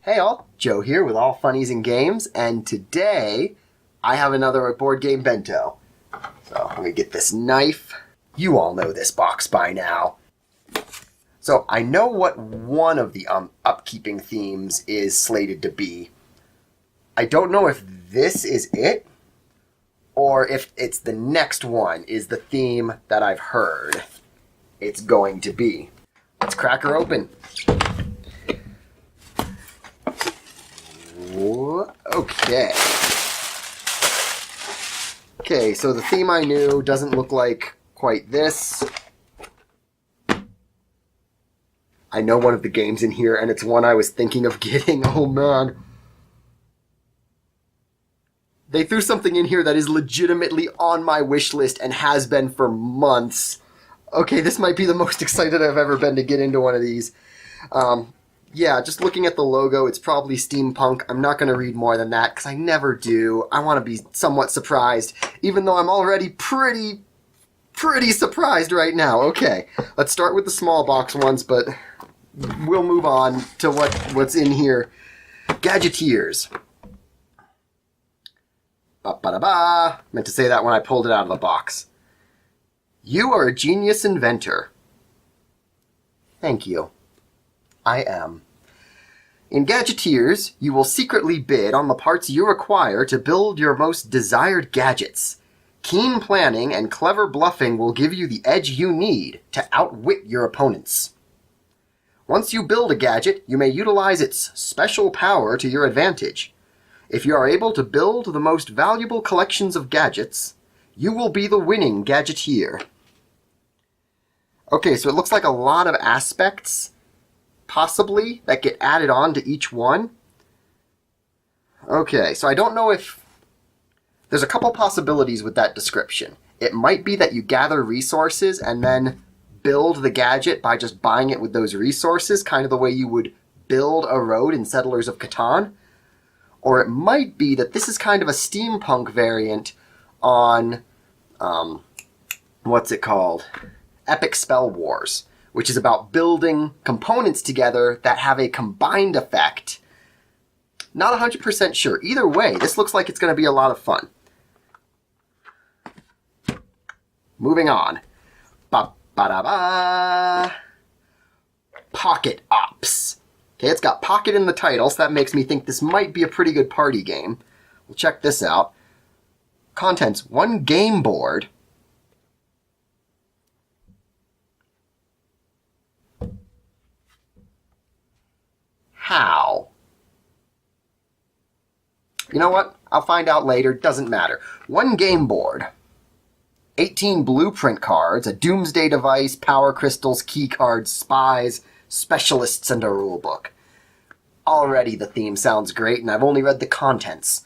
Hey all, Joe here with All Funnies and Games, and today I have another Board Game Bento. So let me get this knife. You all know this box by now. So I know what one of the upkeeping themes is slated to be. I don't know if this is it, or if it's the next one is the theme that I've heard it's going to be. Let's crack her open. Okay. Okay, so the theme I knew doesn't look like quite this. I know one of the games in here, and it's one I was thinking of getting. Oh, man. They threw something in here that is legitimately on my wish list and has been for months. Okay, this might be the most excited I've ever been to get into one of these. Yeah, just looking at the logo, it's probably steampunk. I'm not going to read more than that, because I never do. I want to be somewhat surprised, even though I'm already pretty surprised right now. Okay, let's start with the small box ones, but we'll move on to what's in here. Gadgeteers. Ba-ba-da-ba. Meant to say that when I pulled it out of the box. You are a genius inventor. Thank you. I am. In Gadgeteers, you will secretly bid on the parts you require to build your most desired gadgets. Keen planning and clever bluffing will give you the edge you need to outwit your opponents. Once you build a gadget, you may utilize its special power to your advantage. If you are able to build the most valuable collections of gadgets, you will be the winning Gadgeteer. Okay, so it looks like a lot of aspects possibly that get added on to each one. Okay, so I don't know if... There's a couple possibilities with that description. It might be that you gather resources and then build the gadget by just buying it with those resources, kind of the way you would build a road in Settlers of Catan. Or it might be that this is kind of a steampunk variant on, what's it called? Epic Spell Wars, which is about building components together that have a combined effect. Not 100% sure. Either way, this looks like it's going to be a lot of fun. Moving on. Ba-ba-da-ba. Pocket Ops. Okay, it's got pocket in the title, so that makes me think this might be a pretty good party game. We'll check this out. Contents: 1 game board. How? You know what? I'll find out later. Doesn't matter. 1 game board. 18 blueprint cards, a doomsday device, power crystals, key cards, spies, specialists, and a rulebook. Already the theme sounds great, and I've only read the contents.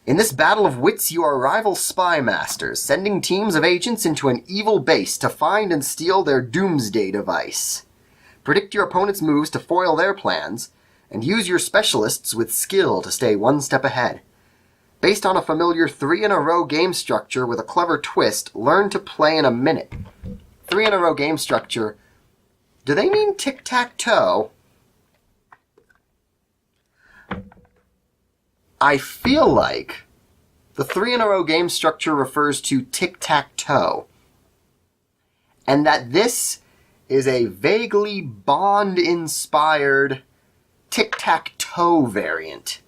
In this battle of wits, you are rival spy masters, sending teams of agents into an evil base to find and steal their doomsday device. Predict your opponent's moves to foil their plans, and use your specialists with skill to stay one step ahead. Based on a familiar 3-in-a-row game structure with a clever twist, learn to play in a minute. 3-in-a-row game structure. Do they mean tic-tac-toe? I feel like the 3-in-a-row game structure refers to tic-tac-toe, and that this is a vaguely Bond-inspired tic-tac-toe variant,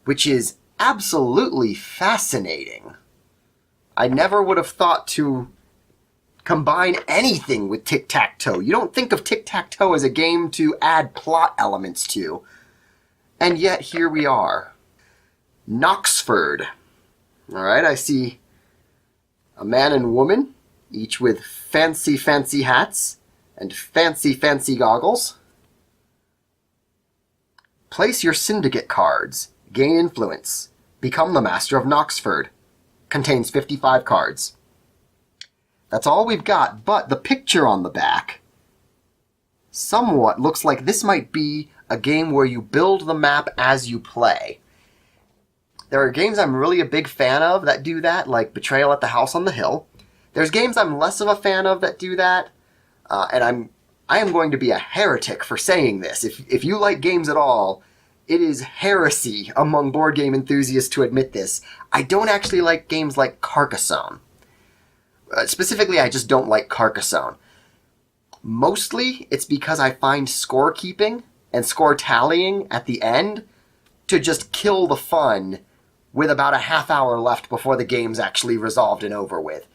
which is absolutely fascinating. I never would have thought to combine anything with tic-tac-toe. You don't think of tic-tac-toe as a game to add plot elements to, and yet here we are. Knoxford. Alright, I see a man and woman, each with fancy hats and fancy goggles. Place your syndicate cards. Gain influence. Become the master of Knoxford. Contains 55 cards. That's all we've got, but the picture on the back somewhat looks like this might be a game where you build the map as you play. There are games I'm really a big fan of that do that, like Betrayal at the House on the Hill. There's games I'm less of a fan of that do that, and I'm I am going to be a heretic for saying this. If you like games at all, it is heresy among board game enthusiasts to admit this. I don't actually like games like Carcassonne. Specifically, I just don't like Carcassonne. Mostly, it's because I find scorekeeping and score tallying at the end to just kill the fun with about a half hour left before the game's actually resolved and over with.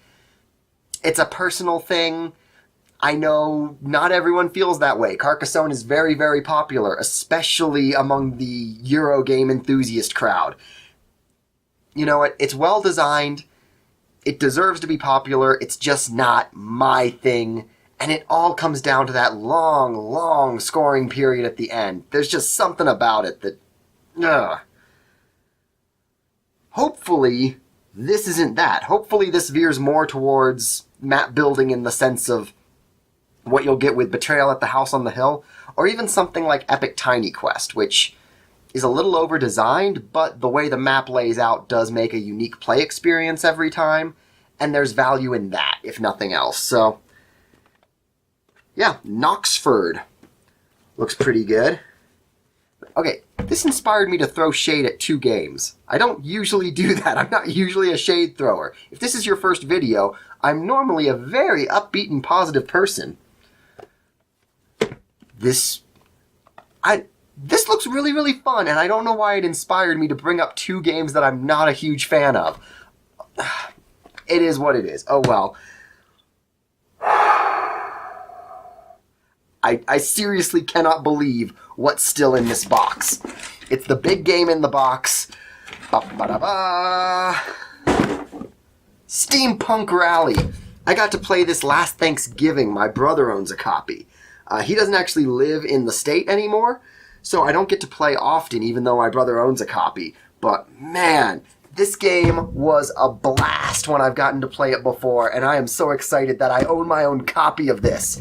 It's a personal thing. I know not everyone feels that way. Carcassonne is very, very popular, especially among the Eurogame enthusiast crowd. You know what? It's well designed. It deserves to be popular. It's just not my thing. And it all comes down to that long, long scoring period at the end. There's just something about it that... Ugh. Hopefully, this isn't that. Hopefully this veers more towards map building in the sense of what you'll get with Betrayal at the House on the Hill, or even something like Epic Tiny Quest, which is a little over-designed, but the way the map lays out does make a unique play experience every time, and there's value in that, if nothing else. So, yeah, Knoxford looks pretty good. Okay, this inspired me to throw shade at 2 games. I don't usually do that. I'm not usually a shade thrower. If this is your first video, I'm normally a very upbeat and positive person. This looks really, really fun, and I don't know why it inspired me to bring up 2 games that I'm not a huge fan of. It is what it is. Oh well. I seriously cannot believe what's still in this box. It's the big game in the box. Ba-ba-da-ba. Steampunk Rally. I got to play this last Thanksgiving. My brother owns a copy. He doesn't actually live in the state anymore, so I don't get to play often, even though my brother owns a copy. But man, this game was a blast when I've gotten to play it before, and I am so excited that I own my own copy of this.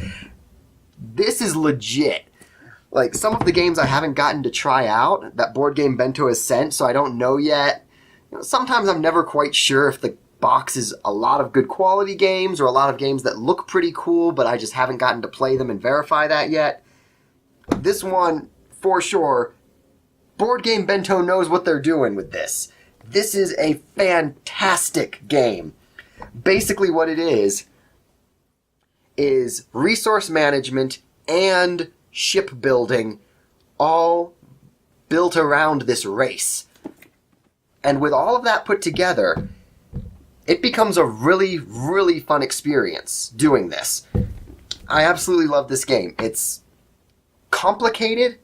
This is legit. Like, some of the games I haven't gotten to try out that Board Game Bento has sent, so I don't know yet. You know, sometimes I'm never quite sure if the box is a lot of good quality games or a lot of games that look pretty cool, but I just haven't gotten to play them and verify that yet. This one, for sure, Board Game Bento knows what they're doing with this. This is a fantastic game. Basically what it is resource management and shipbuilding all built around this race. And with all of that put together, it becomes a really, really fun experience doing this. I absolutely love this game. It's complicated,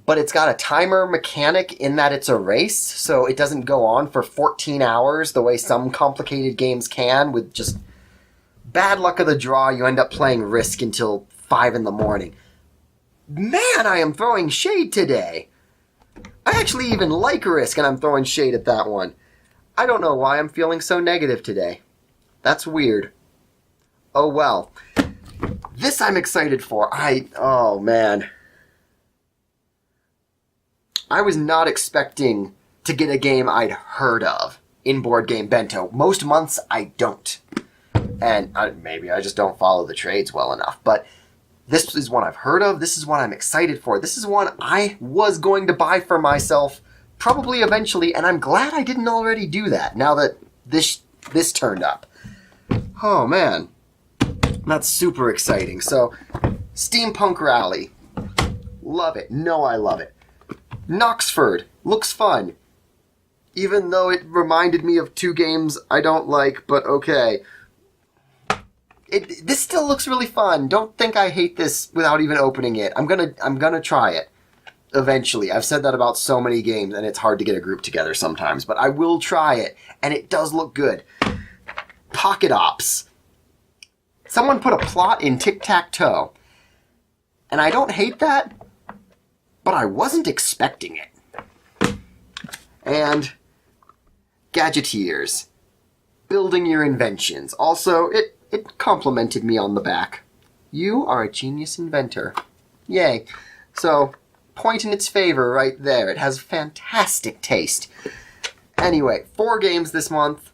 but it's got a timer mechanic in that it's a race, so it doesn't go on for 14 hours the way some complicated games can. With just bad luck of the draw, you end up playing Risk until 5 in the morning. Man, I am throwing shade today. I actually even like Risk, and I'm throwing shade at that one. I don't know why I'm feeling so negative today. That's weird. Oh well. This I'm excited for. Oh man. I was not expecting to get a game I'd heard of in Board Game Bento. Most months I don't. And maybe I just don't follow the trades well enough. But this is one I've heard of. This is one I'm excited for. This is one I was going to buy for myself probably eventually, and I'm glad I didn't already do that now that this turned up. Oh man, that's super exciting. So, Steampunk Rally. Love it. No, I love it. Knoxford. Looks fun. Even though it reminded me of 2 games I don't like, but okay. This still looks really fun. Don't think I hate this without even opening it. I'm gonna try it. Eventually. I've said that about so many games, and it's hard to get a group together sometimes, but I will try it, and it does look good. Pocket Ops. Someone put a plot in Tic-Tac-Toe, and I don't hate that, but I wasn't expecting it. And Gadgeteers. Building your inventions. Also, it complimented me on the back. You are a genius inventor. Yay. So, point in its favor right there. It has fantastic taste. Anyway, 4 games this month.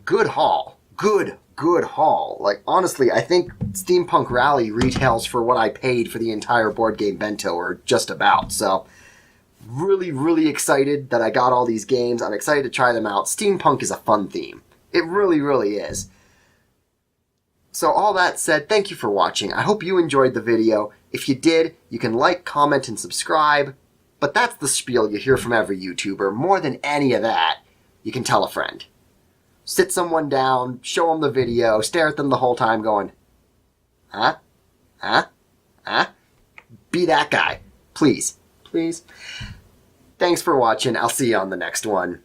Good haul. Good good haul. Like, honestly, I think Steampunk Rally retails for what I paid for the entire Board Game Bento, or just about. So, really, really excited that I got all these games. I'm excited to try them out. Steampunk is a fun theme. It really, really is. So all that said, thank you for watching. I hope you enjoyed the video. If you did, you can like, comment, and subscribe. But that's the spiel you hear from every YouTuber. More than any of that, you can tell a friend. Sit someone down, show them the video, stare at them the whole time going, huh? Huh? Huh? Be that guy. Please. Please. Thanks for watching. I'll see you on the next one.